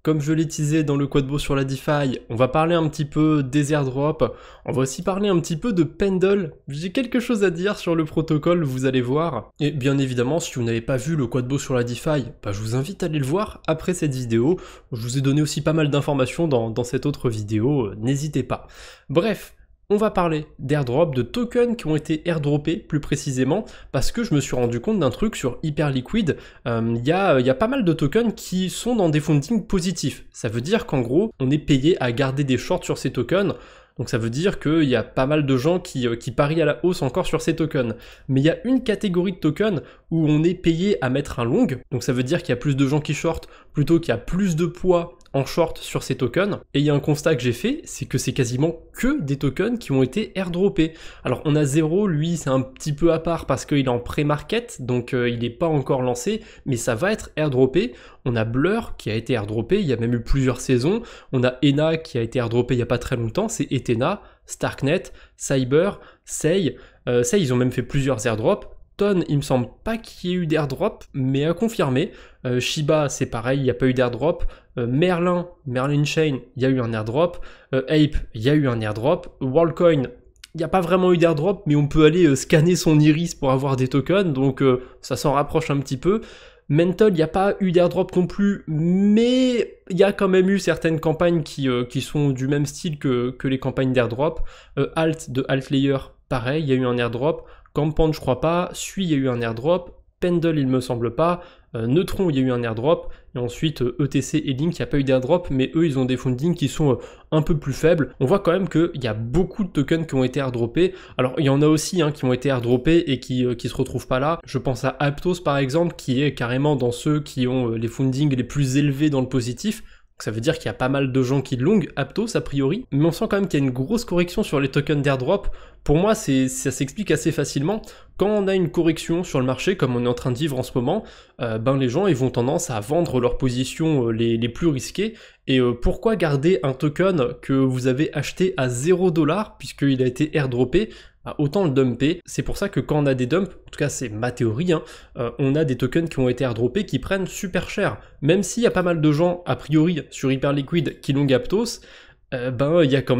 comme je l'ai teasé dans le Quadbo sur la DeFi, on va parler un petit peu des airdrops, on va aussi parler un petit peu de Pendle. J'ai quelque chose à dire sur le protocole, vous allez voir. Et bien évidemment, si vous n'avez pas vu le Quadbo sur la DeFi, je vous invite à aller le voir après cette vidéo. Je vous ai donné aussi pas mal d'informations dans cette autre vidéo, n'hésitez pas. Bref. On va parler d'airdrop, de tokens qui ont été airdroppés plus précisément, parce que je me suis rendu compte d'un truc sur Hyperliquid. Il y a pas mal de tokens qui sont dans des fundings positifs. Ça veut dire qu'en gros, on est payé à garder des shorts sur ces tokens. Donc ça veut dire qu'il y a pas mal de gens qui parient à la hausse encore sur ces tokens. Mais il y a une catégorie de tokens où on est payé à mettre un long. Donc ça veut dire qu'il y a plus de gens qui shortent plutôt qu'il y a plus de poids en short sur ces tokens. Et il y a un constat que j'ai fait, c'est que c'est quasiment que des tokens qui ont été airdroppés. Alors on a Zero, lui c'est un petit peu à part parce qu'il est en pré-market, donc il n'est pas encore lancé, mais ça va être airdroppé. On a Blur qui a été airdroppé, il y a même eu plusieurs saisons. On a Ena qui a été airdroppé il n'y a pas très longtemps, c'est Ethena, Starknet, Cyber, Sei. Sei ils ont même fait plusieurs airdrops. Ton, il me semble pas qu'il y ait eu d'airdrop, mais à confirmer. Shiba, c'est pareil, il n'y a pas eu d'airdrop. Merlin Chain, il y a eu un airdrop. Ape, il y a eu un airdrop. Worldcoin, il n'y a pas vraiment eu d'airdrop, mais on peut aller scanner son iris pour avoir des tokens, donc ça s'en rapproche un petit peu. Mental, il n'y a pas eu d'airdrop non plus, mais il y a quand même eu certaines campagnes qui sont du même style que les campagnes d'airdrop. Alt de Altlayer, pareil, il y a eu un airdrop. Compound, je crois pas. Sui, il y a eu un airdrop. Pendle, il me semble pas. Neutron, il y a eu un airdrop. Et ensuite, ETC et Link, il n'y a pas eu d'airdrop, mais eux, ils ont des fundings qui sont un peu plus faibles. On voit quand même qu'il y a beaucoup de tokens qui ont été airdroppés. Alors, il y en a aussi qui ont été airdroppés et qui se retrouvent pas là. Je pense à Aptos, par exemple, qui est carrément dans ceux qui ont les fundings les plus élevés dans le positif. Ça veut dire qu'il y a pas mal de gens qui long Aptos a priori, mais on sent quand même qu'il y a une grosse correction sur les tokens d'airdrop. Pour moi, ça s'explique assez facilement. Quand on a une correction sur le marché, comme on est en train de vivre en ce moment, les gens ils vont tendance à vendre leurs positions les plus risquées. Et pourquoi garder un token que vous avez acheté à 0$, puisqu'il a été airdroppé, autant le dumper. C'est pour ça que quand on a des dumps, en tout cas c'est ma théorie, on a des tokens qui ont été airdroppés qui prennent super cher. Même s'il y a pas mal de gens, a priori, sur Hyperliquid qui long Aptos, il a quand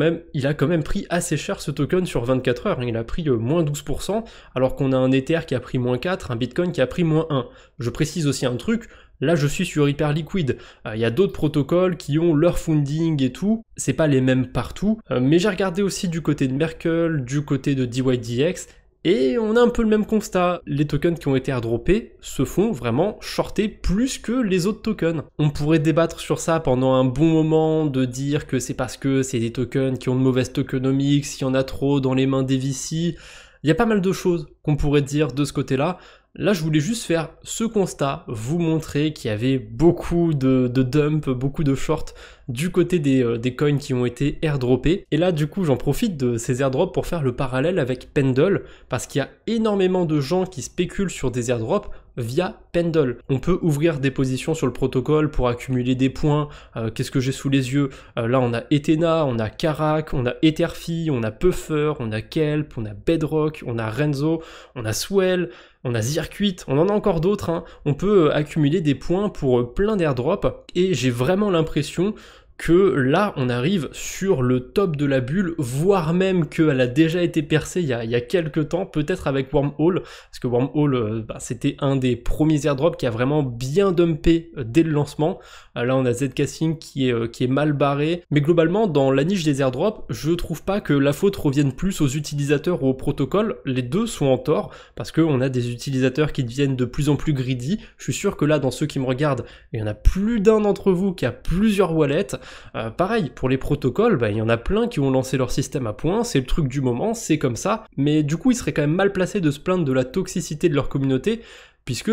même pris assez cher ce token sur 24 heures. Il a pris moins 12%, alors qu'on a un Ether qui a pris moins 4, un Bitcoin qui a pris moins 1. Je précise aussi un truc, là je suis sur Hyperliquid, il y a d'autres protocoles qui ont leur funding et tout, c'est pas les mêmes partout, mais j'ai regardé aussi du côté de Merkle, du côté de DYDX, et on a un peu le même constat, les tokens qui ont été airdroppés se font vraiment shorter plus que les autres tokens. On pourrait débattre sur ça pendant un bon moment, de dire que c'est parce que c'est des tokens qui ont de mauvaises tokenomics, s'il y en a trop dans les mains des VC, il y a pas mal de choses qu'on pourrait dire de ce côté-là. Là, je voulais juste faire ce constat, vous montrer qu'il y avait beaucoup de dump, beaucoup de short du côté des coins qui ont été airdroppés. Et là, du coup, j'en profite de ces airdrops pour faire le parallèle avec Pendle, parce qu'il y a énormément de gens qui spéculent sur des airdrops via Pendle. On peut ouvrir des positions sur le protocole pour accumuler des points. Qu'est-ce que j'ai sous les yeux? Là, on a Ethena, on a Karak, on a Etherfi, on a Puffer, on a Kelp, on a Bedrock, on a Renzo, on a Swell, on a Zircuit, on en a encore d'autres. On peut accumuler des points pour plein d'airdrops et j'ai vraiment l'impression que là, on arrive sur le top de la bulle, voire même qu'elle a déjà été percée il y a quelques temps, peut-être avec Wormhole, parce que Wormhole, c'était un des premiers airdrops qui a vraiment bien dumpé dès le lancement. Là, on a Zcasing qui est mal barré, mais globalement, dans la niche des airdrops, je trouve pas que la faute revienne plus aux utilisateurs ou au protocole, les deux sont en tort, parce qu'on a des utilisateurs qui deviennent de plus en plus greedy. Je suis sûr que là, dans ceux qui me regardent, il y en a plus d'un d'entre vous qui a plusieurs wallets. Pareil, pour les protocoles, il y en a plein qui ont lancé leur système à points, c'est le truc du moment, c'est comme ça, mais du coup ils seraient quand même mal placés de se plaindre de la toxicité de leur communauté, puisque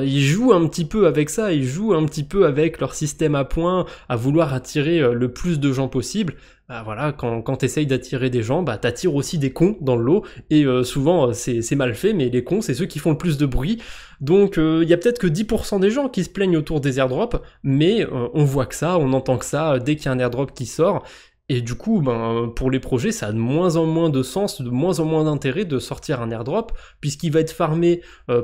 ils jouent un petit peu avec ça, ils jouent un petit peu avec leur système à points, à vouloir attirer le plus de gens possible. Voilà, quand t'essayes d'attirer des gens, t'attires aussi des cons dans le lot, et souvent c'est mal fait, mais les cons c'est ceux qui font le plus de bruit. Donc il y a peut-être que 10% des gens qui se plaignent autour des airdrops, mais on voit que ça, on entend que ça dès qu'il y a un airdrop qui sort. Et du coup, ben, pour les projets, ça a de moins en moins de sens, de moins en moins d'intérêt de sortir un airdrop, puisqu'il va être farmé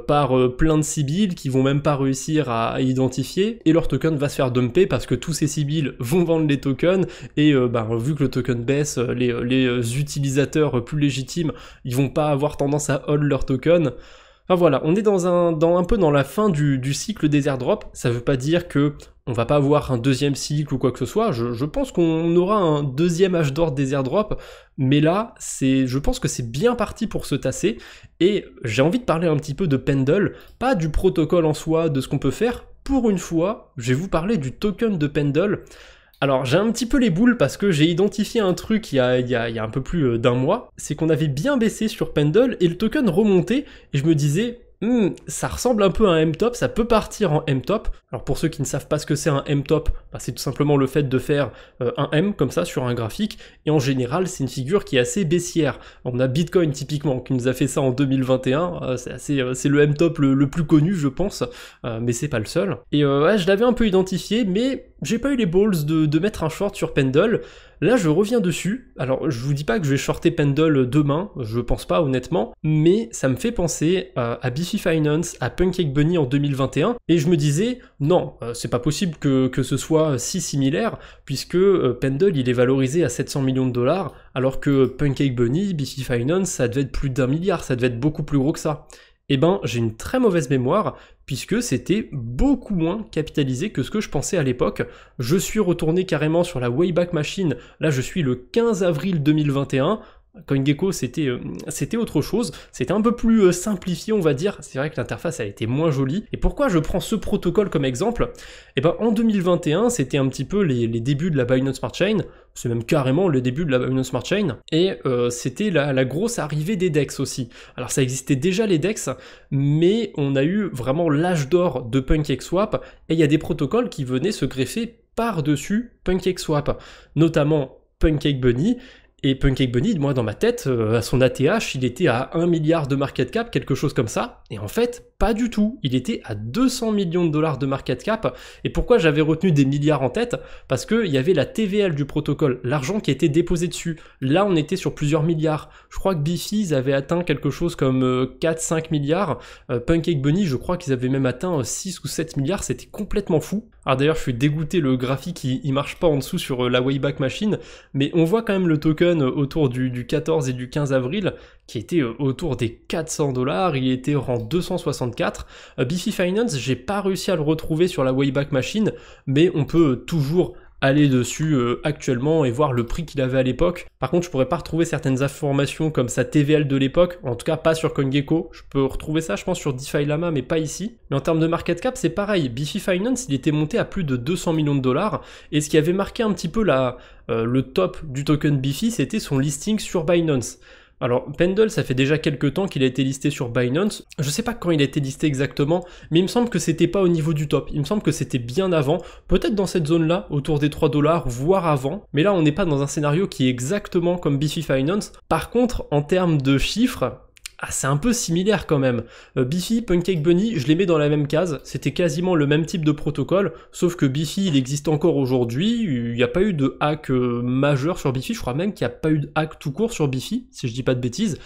par plein de Sibylles qui vont même pas réussir à identifier, et leur token va se faire dumper parce que tous ces Sibylles vont vendre les tokens, et ben, vu que le token baisse, les utilisateurs plus légitimes, ils vont pas avoir tendance à hold leur token. Enfin voilà, on est dans un peu dans la fin du cycle des airdrops. Ça veut pas dire que on va pas avoir un deuxième cycle ou quoi que ce soit. Je pense qu'on aura un deuxième âge d'or des airdrops, mais là, je pense que c'est bien parti pour se tasser. Et j'ai envie de parler un petit peu de Pendle, pas du protocole en soi, de ce qu'on peut faire. Pour une fois, je vais vous parler du token de Pendle. Alors j'ai un petit peu les boules parce que j'ai identifié un truc il y a un peu plus d'un mois, c'est qu'on avait bien baissé sur Pendle et le token remontait et je me disais ça ressemble un peu à un M-top, ça peut partir en M-top. Alors pour ceux qui ne savent pas ce que c'est un M-top, bah c'est tout simplement le fait de faire un M comme ça sur un graphique, et en général c'est une figure qui est assez baissière. On a Bitcoin typiquement qui nous a fait ça en 2021, c'est le M-top le plus connu je pense, mais c'est pas le seul. Et ouais, je l'avais un peu identifié, mais j'ai pas eu les balls de mettre un short sur Pendle. Là, je reviens dessus. Alors, je vous dis pas que je vais shorter Pendle demain, je pense pas honnêtement, mais ça me fait penser à Biffy Finance, à PancakeBunny en 2021, et je me disais, non, c'est pas possible que ce soit si similaire, puisque Pendle, il est valorisé à 700 millions de dollars, alors que PancakeBunny, Biffy Finance, ça devait être plus d'1 milliard, ça devait être beaucoup plus gros que ça. Eh ben, j'ai une très mauvaise mémoire, puisque c'était beaucoup moins capitalisé que ce que je pensais à l'époque. Je suis retourné carrément sur la Wayback Machine, là je suis le 15 avril 2021, CoinGecko c'était autre chose, c'était un peu plus simplifié on va dire, c'est vrai que l'interface a été moins jolie. Et pourquoi je prends ce protocole comme exemple? Eh ben en 2021 c'était un petit peu les débuts de la Binance Smart Chain, c'est même carrément le début de la Binance Smart Chain, et c'était la grosse arrivée des DEX aussi. Alors ça existait déjà les DEX, mais on a eu vraiment l'âge d'or de PancakeSwap, et il y a des protocoles qui venaient se greffer par-dessus PancakeSwap, notamment PancakeBunny. Et PancakeBunny, moi dans ma tête, à son ATH, il était à 1 milliard de market cap, quelque chose comme ça, et en fait, pas du tout, il était à 200 millions de dollars de market cap, et pourquoi j'avais retenu des milliards en tête? Parce qu'il y avait la TVL du protocole, l'argent qui était déposé dessus, là on était sur plusieurs milliards, je crois que Biffy avait atteint quelque chose comme 4-5 milliards, PancakeBunny je crois qu'ils avaient même atteint 6 ou 7 milliards, c'était complètement fou. Alors d'ailleurs je suis dégoûté, le graphique il marche pas en dessous sur la Wayback Machine, mais on voit quand même le token autour du 14 et du 15 avril, qui était autour des 400 dollars, il était rang 264. Biffy Finance, j'ai pas réussi à le retrouver sur la Wayback Machine, mais on peut toujours aller dessus actuellement et voir le prix qu'il avait à l'époque. Par contre, je pourrais pas retrouver certaines informations comme sa TVL de l'époque, en tout cas pas sur CoinGecko. Je peux retrouver ça, je pense, sur DeFi Lama, mais pas ici. Mais en termes de market cap, c'est pareil. Biffy Finance, il était monté à plus de 200 millions de dollars, et ce qui avait marqué un petit peu le top du token Biffy, c'était son listing sur Binance. Alors, Pendle, ça fait déjà quelques temps qu'il a été listé sur Binance. Je sais pas quand il a été listé exactement, mais il me semble que c'était pas au niveau du top. Il me semble que c'était bien avant, peut-être dans cette zone-là, autour des 3 dollars, voire avant. Mais là, on n'est pas dans un scénario qui est exactement comme Biffy Finance. Par contre, en termes de chiffres, c'est un peu similaire quand même. Biffy, PancakeBunny, je les mets dans la même case, c'était quasiment le même type de protocole, sauf que Biffy, il existe encore aujourd'hui, il n'y a pas eu de hack majeur sur Biffy, je crois même qu'il n'y a pas eu de hack tout court sur Biffy, si je dis pas de bêtises.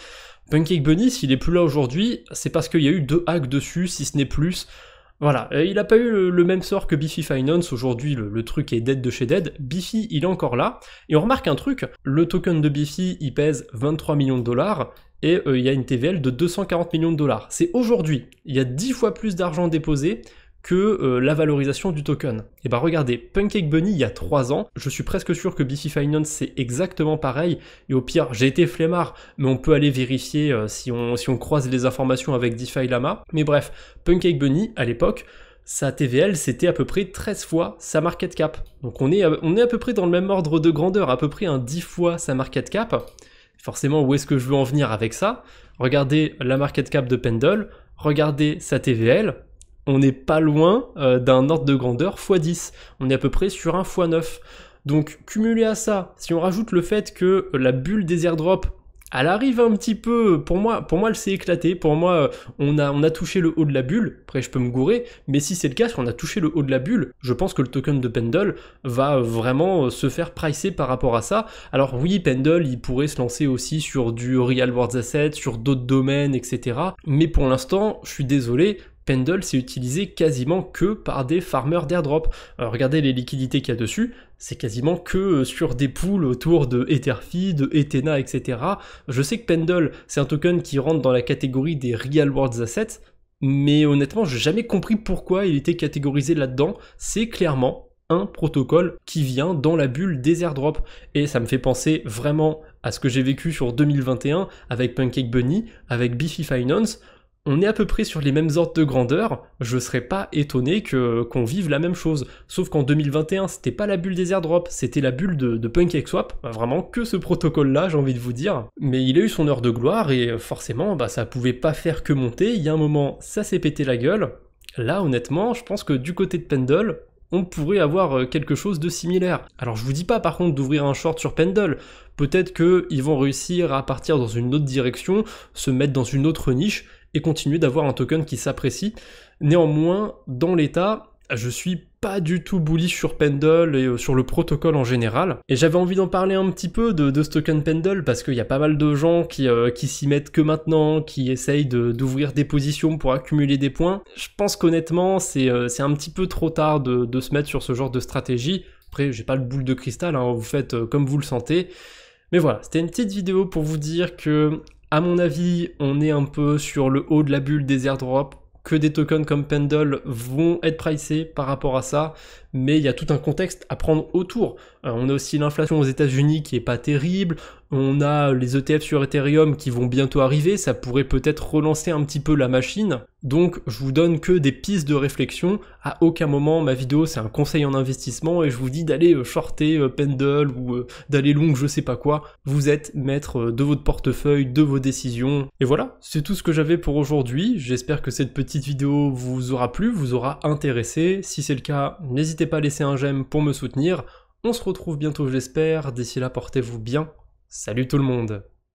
PancakeBunny, s'il est plus là aujourd'hui, c'est parce qu'il y a eu 2 hacks dessus, si ce n'est plus. Voilà, il n'a pas eu le même sort que Biffy Finance, aujourd'hui le truc est dead de chez dead, Biffy il est encore là, et on remarque un truc, le token de Biffy il pèse 23 millions de dollars, et il y a une TVL de 240 millions de dollars. C'est aujourd'hui, il y a 10 fois plus d'argent déposé que la valorisation du token. Et bah regardez, PancakeBunny il y a 3 ans, je suis presque sûr que Biffy Finance c'est exactement pareil, et au pire j'ai été flemmard, mais on peut aller vérifier si on croise les informations avec DeFi Lama. Mais bref, PancakeBunny à l'époque, sa TVL c'était à peu près 13 fois sa market cap. Donc on est à peu près dans le même ordre de grandeur, à peu près 10 fois sa market cap. Forcément, où est-ce que je veux en venir avec ça? Regardez la market cap de Pendle, regardez sa TVL, on n'est pas loin d'un ordre de grandeur x10. On est à peu près sur un x9. Donc, cumulé à ça, si on rajoute le fait que la bulle des airdrops elle arrive un petit peu, pour moi elle s'est éclatée, pour moi on a touché le haut de la bulle, après je peux me gourer, mais si c'est le cas, si on a touché le haut de la bulle, je pense que le token de Pendle va vraiment se faire pricer par rapport à ça. Alors oui, Pendle, il pourrait se lancer aussi sur du Real World Assets, sur d'autres domaines, etc. Mais pour l'instant, je suis désolé, Pendle c'est utilisé quasiment que par des farmers d'airdrop. Regardez les liquidités qu'il y a dessus, c'est quasiment que sur des pools autour de Etherfi, de Ethena, etc. Je sais que Pendle, c'est un token qui rentre dans la catégorie des Real World Assets, mais honnêtement, j'ai jamais compris pourquoi il était catégorisé là-dedans. C'est clairement un protocole qui vient dans la bulle des airdrops. Et ça me fait penser vraiment à ce que j'ai vécu sur 2021 avec Pancake Bunny, avec Biffy Finance. On est à peu près sur les mêmes ordres de grandeur, je serais pas étonné qu'on vive la même chose. Sauf qu'en 2021, c'était pas la bulle des airdrops, c'était la bulle de PancakeSwap, vraiment que ce protocole-là, j'ai envie de vous dire. Mais il a eu son heure de gloire et forcément, ça pouvait pas faire que monter, il y a un moment, ça s'est pété la gueule. Là, honnêtement, je pense que du côté de Pendle, on pourrait avoir quelque chose de similaire. Alors je vous dis pas par contre d'ouvrir un short sur Pendle, peut-être qu'ils vont réussir à partir dans une autre direction, se mettre dans une autre niche, et continuer d'avoir un token qui s'apprécie. Néanmoins, dans l'état, je suis pas du tout bullish sur Pendle et sur le protocole en général. Et j'avais envie d'en parler un petit peu de ce token Pendle parce qu'il y a pas mal de gens qui s'y mettent que maintenant, qui essayent d'ouvrir des positions pour accumuler des points. Je pense qu'honnêtement, c'est un petit peu trop tard de se mettre sur ce genre de stratégie. Après, j'ai pas le boule de cristal, hein, vous faites comme vous le sentez. Mais voilà, c'était une petite vidéo pour vous dire que à mon avis, on est un peu sur le haut de la bulle des airdrops, que des tokens comme Pendle vont être pricés par rapport à ça, mais il y a tout un contexte à prendre autour. On a aussi l'inflation aux États-Unis qui est pas terrible, on a les ETF sur Ethereum qui vont bientôt arriver, ça pourrait peut-être relancer un petit peu la machine. Donc je vous donne que des pistes de réflexion, à aucun moment ma vidéo c'est un conseil en investissement et je vous dis d'aller shorter Pendle ou d'aller long je sais pas quoi. Vous êtes maître de votre portefeuille, de vos décisions. Et voilà, c'est tout ce que j'avais pour aujourd'hui. J'espère que cette petite vidéo vous aura plu, vous aura intéressé. Si c'est le cas, n'hésitez pas à laisser un j'aime pour me soutenir. On se retrouve bientôt j'espère, d'ici là portez-vous bien. Salut tout le monde!